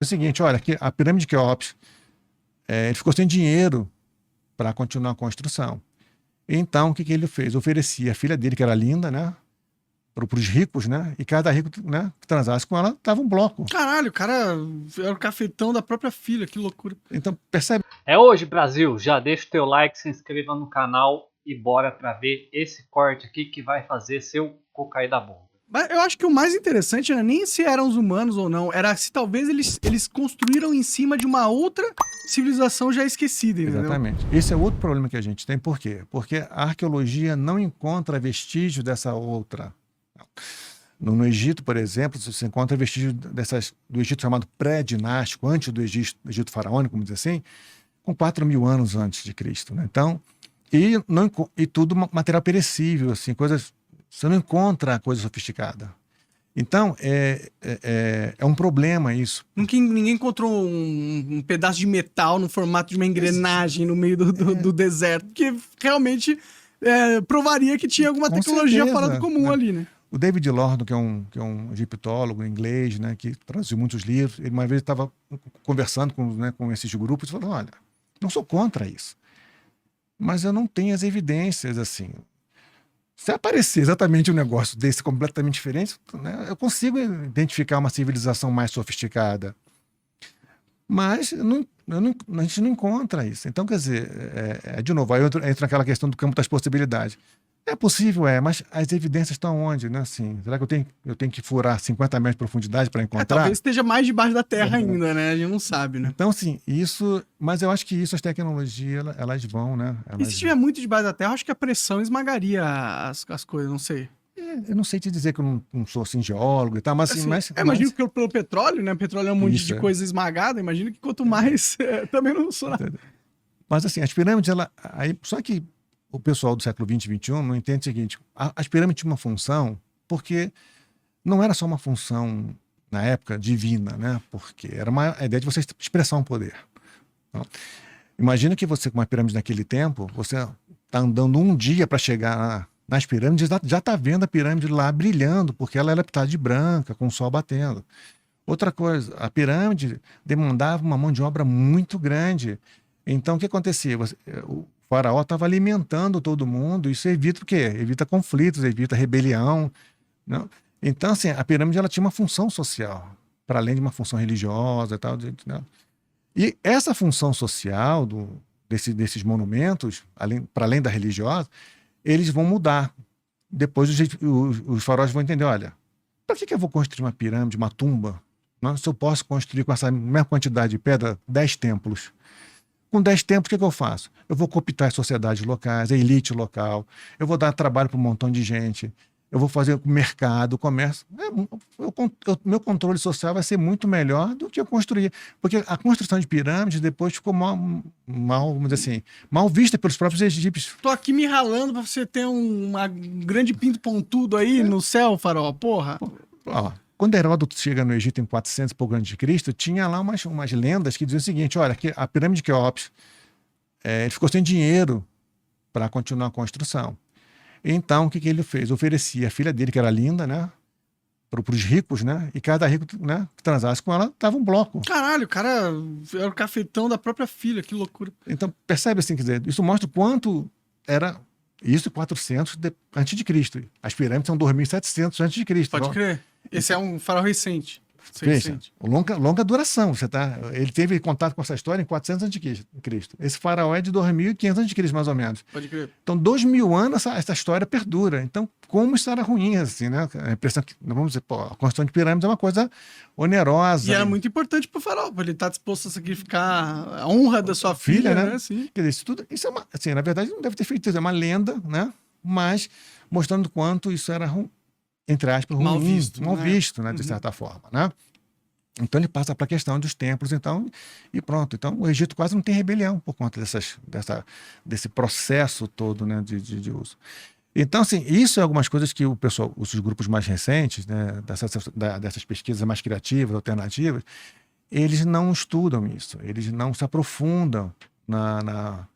o seguinte, olha, aqui, a pirâmide de Quéops, ele ficou sem dinheiro para continuar a construção. Então, o que ele fez? Oferecia a filha dele, que era linda, né? Para os ricos, né? E cada rico, né, que transasse com ela, dava um bloco. Caralho, o cara era o cafetão da própria filha, que loucura. Então, percebe? É hoje, Brasil. Já deixa o teu like, se inscreva no canal e bora para ver esse corte aqui que vai fazer seu cu cair da bunda. Mas eu acho que o mais interessante não é nem se eram os humanos ou não, era se talvez eles construíram em cima de uma outra civilização já esquecida, entendeu? Exatamente. Esse é outro problema que a gente tem. Por quê? Porque a arqueologia não encontra vestígios dessa outra. No Egito, por exemplo, você encontra vestígios do Egito chamado pré-dinástico, antes do Egito faraônico, vamos dizer assim, com 4.000 anos antes de Cristo. Né? Então, e tudo material perecível, assim, coisas. Você não encontra coisa sofisticada. Então, é um problema isso. Ninguém encontrou um pedaço de metal no formato de uma engrenagem no meio do deserto, que realmente provaria que tinha alguma tecnologia fora do comum ali, né? O David Lordon, que é um egiptólogo inglês, né, que traduziu muitos livros, ele uma vez estava conversando com esses grupos e falou, olha, não sou contra isso, mas eu não tenho as evidências, assim. Se aparecer exatamente um negócio desse completamente diferente, né, eu consigo identificar uma civilização mais sofisticada. Mas a gente não encontra isso. Então, quer dizer, de novo, aí entra naquela questão do campo das possibilidades. É possível, mas as evidências estão onde, né? Assim, será que eu tenho que furar 50 metros de profundidade para encontrar? Talvez esteja mais debaixo da terra ainda, né? A gente não sabe, né? Então, assim, mas eu acho que as tecnologias, elas vão, né? E se tiver muito debaixo da terra, eu acho que a pressão esmagaria as coisas, não sei. Eu não sei te dizer que eu não sou assim, geólogo e tal, mas assim. Imagino que pelo petróleo, né? Petróleo é um monte de coisa esmagada, imagino que quanto mais. Também não sou nada. Mas assim, as pirâmides, só que o pessoal do século XX e XXI não entende o seguinte: as pirâmides tinham uma função, porque não era só uma função, na época, divina, né? Porque era a ideia de você expressar um poder. Então, imagina que você, com uma pirâmide naquele tempo, você está andando um dia para chegar nas pirâmides, já está vendo a pirâmide lá brilhando, porque ela era pintada de branca, com o sol batendo. Outra coisa, a pirâmide demandava uma mão de obra muito grande. Então, o que acontecia? O faraó estava alimentando todo mundo, isso evita o quê? Evita conflitos, evita rebelião. Não? Então, assim, a pirâmide ela tinha uma função social, para além de uma função religiosa e tal. E essa função social desses monumentos, para além da religiosa, eles vão mudar. Depois os faraós vão entender, olha, para que eu vou construir uma pirâmide, uma tumba, não? Se eu posso construir com essa mesma quantidade de pedra 10 templos? Com 10 templos, o que eu faço? Eu vou cooptar as sociedades locais, a elite local, eu vou dar trabalho para um montão de gente, eu vou fazer mercado, comércio. Meu controle social vai ser muito melhor do que eu construir. Porque a construção de pirâmides depois ficou vamos dizer assim, mal vista pelos próprios egípcios. Tô aqui me ralando para você ter um grande pinto pontudo aí no céu, faraó, porra. Quando Heródoto chega no Egito em 400 e pouco antes de Cristo, tinha lá umas lendas que diziam o seguinte, olha, que a pirâmide de Quéops, ele ficou sem dinheiro para continuar a construção. Então, o que ele fez? Oferecia a filha dele, que era linda, né, para os ricos, né, e cada rico, né, que transasse com ela, dava um bloco. Caralho, o cara era o cafetão da própria filha, que loucura. Então, percebe assim, quer dizer, isso mostra o quanto era isso 400 antes de Cristo. As pirâmides são 2.700 antes de Cristo. Pode crer. Esse é um faraó recente. Veja, longa duração. Ele teve contato com essa história em 400 a.C. Esse faraó é de 2.500 a.C., mais ou menos. Pode crer. Então, 2.000 anos essa história perdura. Então, como isso era ruim, assim, né? A impressão que, vamos dizer, a construção de pirâmides é uma coisa onerosa. E era muito importante pro faraó, ele estar disposto a sacrificar a honra da sua filha, né? Sim. Quer dizer, isso é uma, assim, na verdade, não deve ter feito isso, é uma lenda, né? Mas mostrando quanto isso era ruim, entre aspas, ruim, mal visto, né, de certa forma, né? Então ele passa para a questão dos templos, então, e pronto. Então o Egito quase não tem rebelião por conta desse processo todo, né, de uso. Então, assim, isso é algumas coisas que os grupos mais recentes, né, dessas pesquisas mais criativas, alternativas, eles não estudam isso, eles não se aprofundam na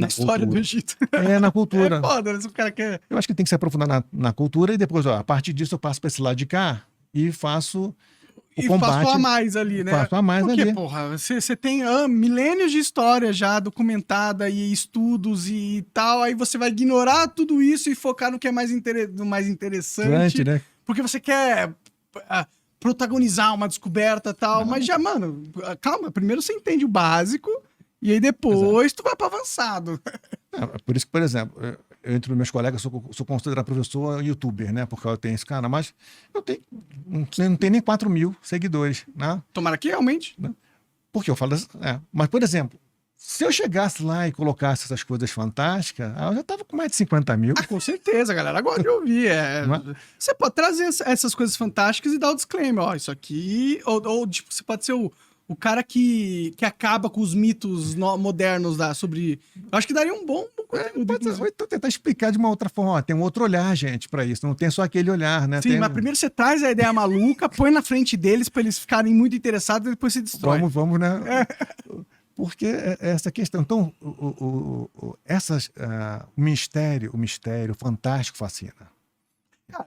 história do Egito. Na cultura. É foda, o cara quer... Eu acho que tem que se aprofundar na cultura e depois, a partir disso eu passo para esse lado de cá e faço E combate, passou a mais ali, né? Passou a mais Porque, ali. porra, você tem milênios de história já documentada e estudos e tal, aí você vai ignorar tudo isso e focar no que é mais interessante, né? porque você quer protagonizar uma descoberta e tal, mas já, mano, calma, primeiro você entende o básico e aí depois tu vai para avançado. Por isso que, por exemplo, eu entre meus colegas sou considerado professor youtuber, né? Porque eu tenho esse canal, mas eu não tenho nem 4 mil seguidores, né? Tomara que realmente. Porque eu falo mas, por exemplo, se eu chegasse lá e colocasse essas coisas fantásticas, eu já tava com mais de 50 mil. Com certeza, galera. Gosta de ouvir. Você pode trazer essas coisas fantásticas e dar o disclaimer. Ó, isso aqui... Ou tipo, você pode ser o cara que acaba com os mitos modernos sobre... Eu acho que daria um bom conteúdo. Então tentar explicar de uma outra forma. Ó, tem um outro olhar, gente, para isso. Não tem só aquele olhar, né? Sim, mas primeiro você traz a ideia maluca, põe na frente deles para eles ficarem muito interessados e depois você destrói. Vamos, né? Porque essa questão. Então, o mistério fantástico fascina.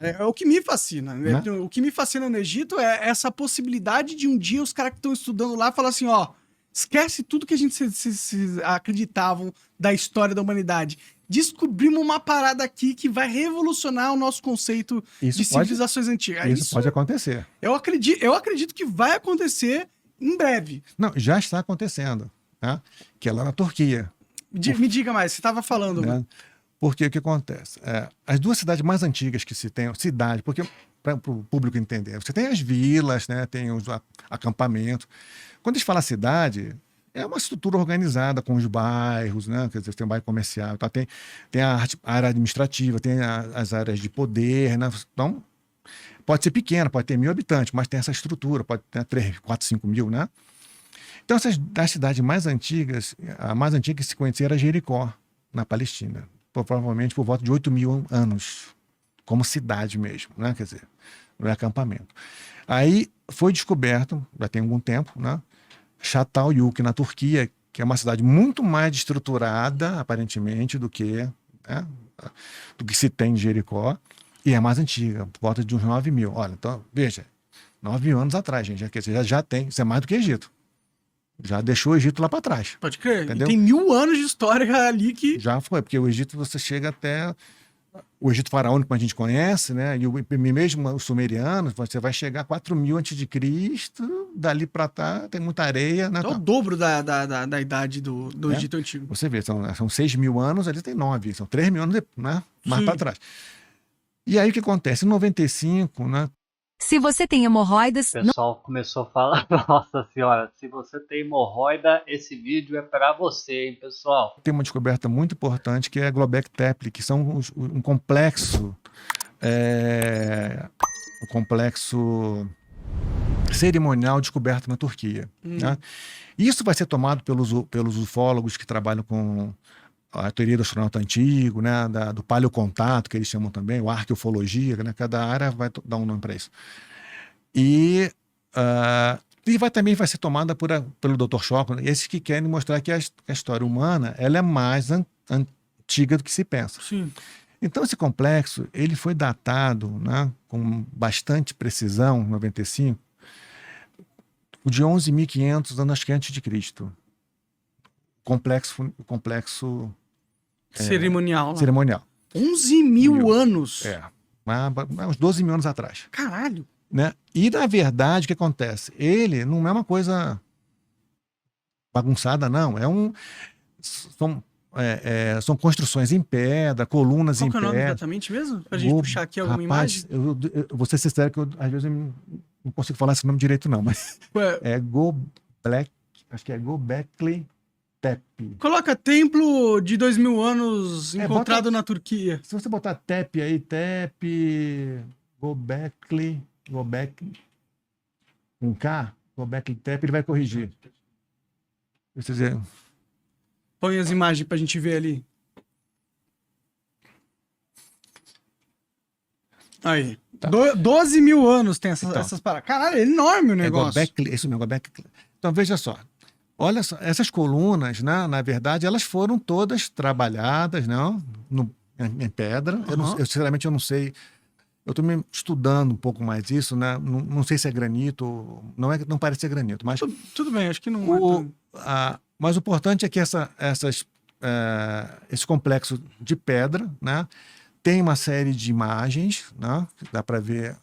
É o que me fascina. Né? O que me fascina no Egito é essa possibilidade de um dia os caras que estão estudando lá falar assim, ó, esquece tudo que a gente se acreditavam da história da humanidade. Descobrimos uma parada aqui que vai revolucionar o nosso conceito de civilizações antigas. Isso pode acontecer. Eu acredito que vai acontecer em breve. Não, já está acontecendo, tá? Que é lá na Turquia. Me diga mais, você estava falando. Né? Porque o que acontece? As duas cidades mais antigas que se tem, porque para o público entender, você tem as vilas, né? Tem os acampamentos. Quando a gente fala cidade, é uma estrutura organizada com os bairros, né? Quer dizer, tem um bairro comercial, tá? Tem a área administrativa, tem as áreas de poder, né? Então, pode ser pequena, pode ter 1.000 habitantes, mas tem essa estrutura, pode ter 3, 4, 5 mil, né? Então, das cidades mais antigas, a mais antiga que se conhecia era Jericó, na Palestina. Provavelmente por volta de 8 mil anos, como cidade mesmo, né? Quer dizer, no acampamento. Aí foi descoberto, já tem algum tempo, né? Çatalhöyük, na Turquia, que é uma cidade muito mais estruturada, aparentemente, do que se tem em Jericó, e é mais antiga, por volta de uns 9 mil. Olha, então, veja, 9 mil anos atrás, gente, já tem, isso é mais do que Egito. Já deixou o Egito lá para trás. Pode crer. Entendeu? E tem 1000 anos de história ali que... Já foi, porque o Egito você chega até... O Egito faraônico, como a gente conhece, né? E mesmo os sumerianos, você vai chegar a 4 mil antes de Cristo, dali para cá tem muita areia. Né? É o dobro da idade do Egito Antigo. Você vê, são 6 mil anos, ali tem 9, são 3 mil anos né? Mais para trás. E aí o que acontece? Em 95, né? Se você tem hemorroidas... O pessoal começou a falar, nossa senhora, se você tem hemorroida, esse vídeo é para você, hein, pessoal? Tem uma descoberta muito importante que é a Göbekli Tepe, que são um complexo cerimonial descoberto na Turquia. Né? Isso vai ser tomado pelos ufólogos que trabalham com a teoria do astronauta antigo, né, do paleocontato, que eles chamam também, ou arqueofologia, né, cada área vai dar um nome para isso. E também vai ser tomada pelo Dr. Schock, esses que querem mostrar que a história humana ela é mais antiga do que se pensa. Sim. Então, esse complexo ele foi datado, né, com bastante precisão, em 95, de 11.500 anos antes de Cristo. Complexo cerimonial. 11 mil anos? Uns 12 mil anos atrás. Caralho! Né? E, na verdade, o que acontece? Ele não é uma coisa bagunçada, não. São construções em pedra, colunas em pedra. Qual é o nome exatamente mesmo? Pra gente puxar aqui alguma imagem? Eu vou ser sincero que às vezes eu não consigo falar esse nome direito, não. Mas acho que é Göbekli Tepe. Coloca templo de 2000 anos encontrado na Turquia. Se você botar Tepe aí, Göbekli com K, Göbekli Tepe, ele vai corrigir. Põe as imagens pra gente ver ali. Aí. Tá. 12 mil anos tem essas paradas. Caralho, é enorme o negócio. Isso mesmo, Göbekli. Então, veja só. Olha só, essas colunas, né, na verdade, elas foram todas trabalhadas, né, em pedra. Sinceramente, eu não sei eu estou estudando um pouco mais isso, né? Não sei se é granito, não parece ser granito, mas Tudo bem, acho que não mas o importante é que esse complexo de pedra, né? Tem uma série de imagens, né? Que dá para ver.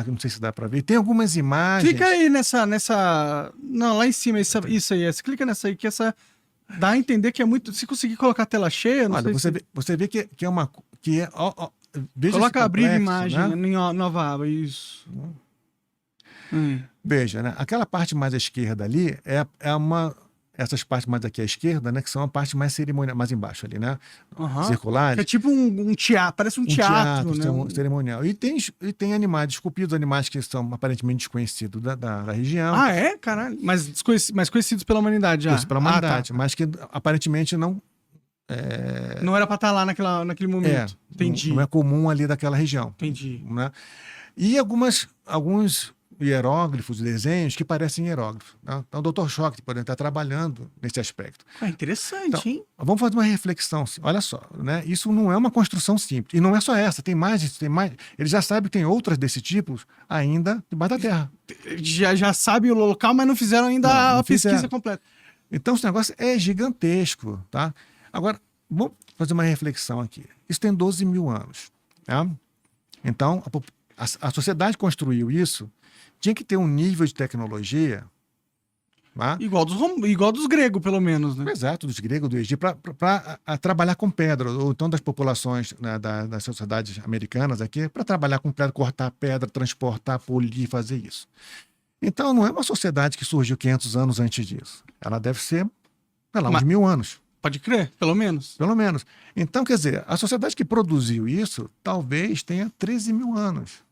Não sei se dá para ver. Tem algumas imagens. Clica aí nessa. Não, lá em cima, isso aí. Você clica nessa aí, que essa. Dá a entender que é muito. Se conseguir colocar a tela cheia, não Olha, sei você vê que é uma. Veja coloca esse abrir complexo, imagem né? em nova aba, isso. Veja, né? Aquela parte mais à esquerda ali essas partes mais aqui à esquerda, né? Que são a parte mais cerimonial, mais embaixo ali, né? Circulares. Que é tipo um teatro, parece um teatro, né? Cerimonial. E tem animais esculpidos, animais que são aparentemente desconhecidos da região. Ah, é? Caralho. Mas conhecidos pela humanidade já. Conhecidos pela humanidade, Tá. mas que aparentemente não. Não era pra estar lá naquele momento. Entendi. Não é comum ali daquela região. Entendi. Né? E alguns hieróglifos, desenhos que parecem hieróglifos. Né? Então, o Dr. Schoch pode estar trabalhando nesse aspecto. Interessante, Então, hein? Vamos fazer uma reflexão. Olha só, né? Isso não é uma construção simples. E não é só essa, tem mais. Ele já sabe que tem outras desse tipo ainda debaixo da terra. Já sabe o local, mas não fizeram ainda a pesquisa completa. Então, esse negócio é gigantesco. Tá? Agora, vamos fazer uma reflexão aqui. Isso tem 12 mil anos. Tá? Então, a sociedade construiu isso, tinha que ter um nível de tecnologia. Tá? Igual dos gregos, pelo menos, né? Exato, dos gregos, do Egito, para trabalhar com pedra, ou então das populações, né, das sociedades americanas aqui, para trabalhar com pedra, cortar pedra, transportar, polir, fazer isso. Então, não é uma sociedade que surgiu 500 anos antes disso. Ela deve ser, sei lá, uns 1000 anos. Pode crer, pelo menos. Pelo menos. Então, quer dizer, a sociedade que produziu isso talvez tenha 13 mil anos.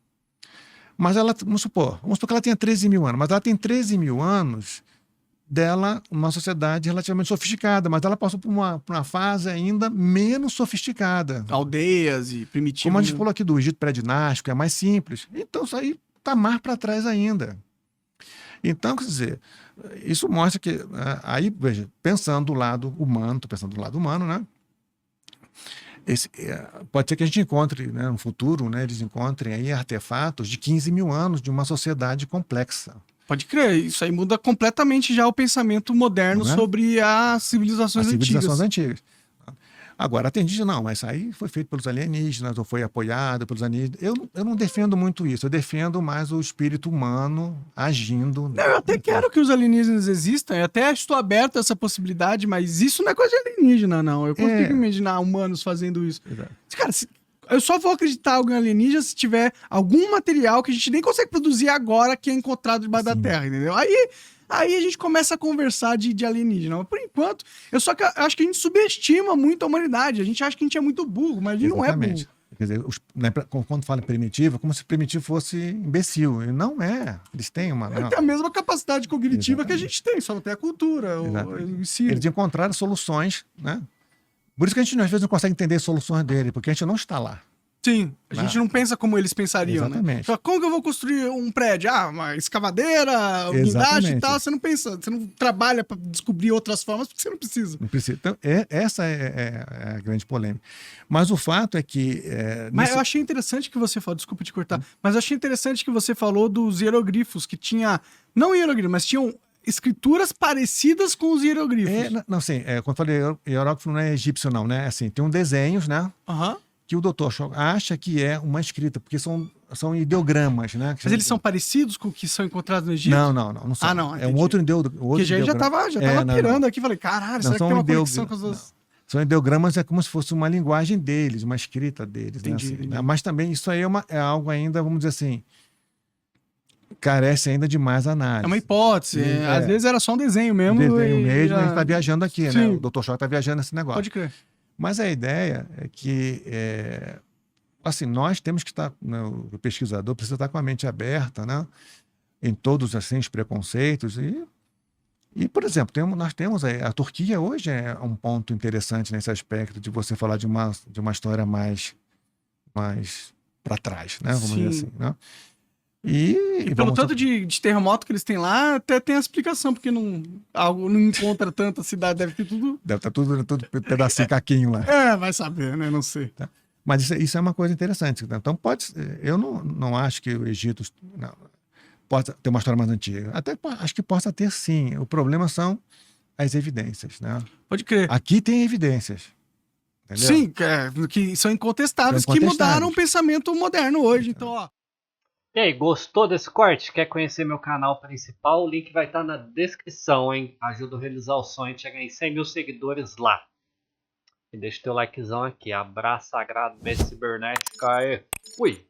Mas ela, vamos supor que ela tenha 13 mil anos, mas ela tem 13 mil anos dela, uma sociedade relativamente sofisticada, mas ela passou por uma fase ainda menos sofisticada. Aldeias e primitivos. Como a gente falou aqui do Egito pré-dinástico, é mais simples. Então, isso aí está mais para trás ainda. Então, quer dizer, isso mostra que, aí, veja, pensando do lado humano, né? Pode ser que a gente encontre, né, no futuro, né, eles encontrem aí artefatos de 15 mil anos de uma sociedade complexa. Pode crer, isso aí muda completamente já o pensamento moderno sobre as civilizações antigas. Agora, não, mas isso aí foi feito pelos alienígenas, ou foi apoiado pelos alienígenas. Eu não defendo muito isso, eu defendo mais o espírito humano agindo. Eu até quero que os alienígenas existam, eu até estou aberto a essa possibilidade, mas isso não é coisa de alienígena, não. Eu consigo imaginar humanos fazendo isso. Exato. Cara, eu só vou acreditar em algum alienígena se tiver algum material que a gente nem consegue produzir agora que é encontrado debaixo da Terra, entendeu? Aí a gente começa a conversar de alienígena. Mas por enquanto, eu acho que a gente subestima muito a humanidade. A gente acha que a gente é muito burro, mas a gente não é burro. Quer dizer, quando fala primitivo, é como se primitivo fosse imbecil. E não é. Eles têm uma... Ele tem a mesma capacidade cognitiva que a gente tem, só não tem a cultura, o ensino. Eles encontraram soluções, né? Por isso que a gente, às vezes, não consegue entender as soluções dele, porque a gente não está lá. Sim, a gente não pensa como eles pensariam, Exatamente. né? Então, como que eu vou construir um prédio? uma escavadeira, unidade e tal. Você não pensa, você não trabalha para descobrir outras formas porque você não precisa. Não precisa. Então, essa é a grande polêmica. Mas o fato é que... Mas eu achei interessante que você falou, desculpa te cortar, mas eu achei interessante que você falou dos hieroglifos, que tinha, não hieroglifos, mas tinham escrituras parecidas com os hieroglifos. Quando eu falei hieróglifo não é egípcio não, né? Assim, tem desenhos, né? Que o Dr. Schoch acha que é uma escrita, porque são ideogramas, né? Mas eles são parecidos com o que são encontrados no Egito? Não são. Não, é um outro ideograma. Porque já tava pirando aqui, falei, caralho, será que tem uma conexão com as duas? São ideogramas, é como se fosse uma linguagem deles, uma escrita deles. Entendi, né? entendi. Mas também isso aí é algo ainda, vamos dizer assim, carece ainda de mais análise. É uma hipótese. Às vezes era só um desenho mesmo. A gente está viajando aqui, Sim. né? O Dr. Schoch está viajando nesse negócio. Pode crer. Mas a ideia é que, assim, nós temos que estar, né, o pesquisador precisa estar com a mente aberta, né? Em todos, assim, os preconceitos. E por exemplo, nós temos a Turquia hoje é um ponto interessante nesse aspecto de você falar de uma história mais para trás, né? Vamos dizer assim, né? E pelo tanto de terremoto que eles têm lá, até tem a explicação, porque não encontra tanta cidade, deve ter tudo... Deve estar tudo pedacinho caquinho lá. Vai saber, né? Não sei. Tá? Mas isso é uma coisa interessante. Então, eu não acho que o Egito possa ter uma história mais antiga. Até acho que possa ter, sim. O problema são as evidências, né? Pode crer. Aqui tem evidências. Entendeu? Sim, que são incontestáveis, que mudaram o pensamento moderno hoje. Então, ó. E aí, gostou desse corte? Quer conhecer meu canal principal? O link vai estar na descrição, hein? Ajuda a realizar o sonho de chegar em 100 mil seguidores lá. E deixa o teu likezão aqui. Abraço sagrado, Messi cibernética. Fui!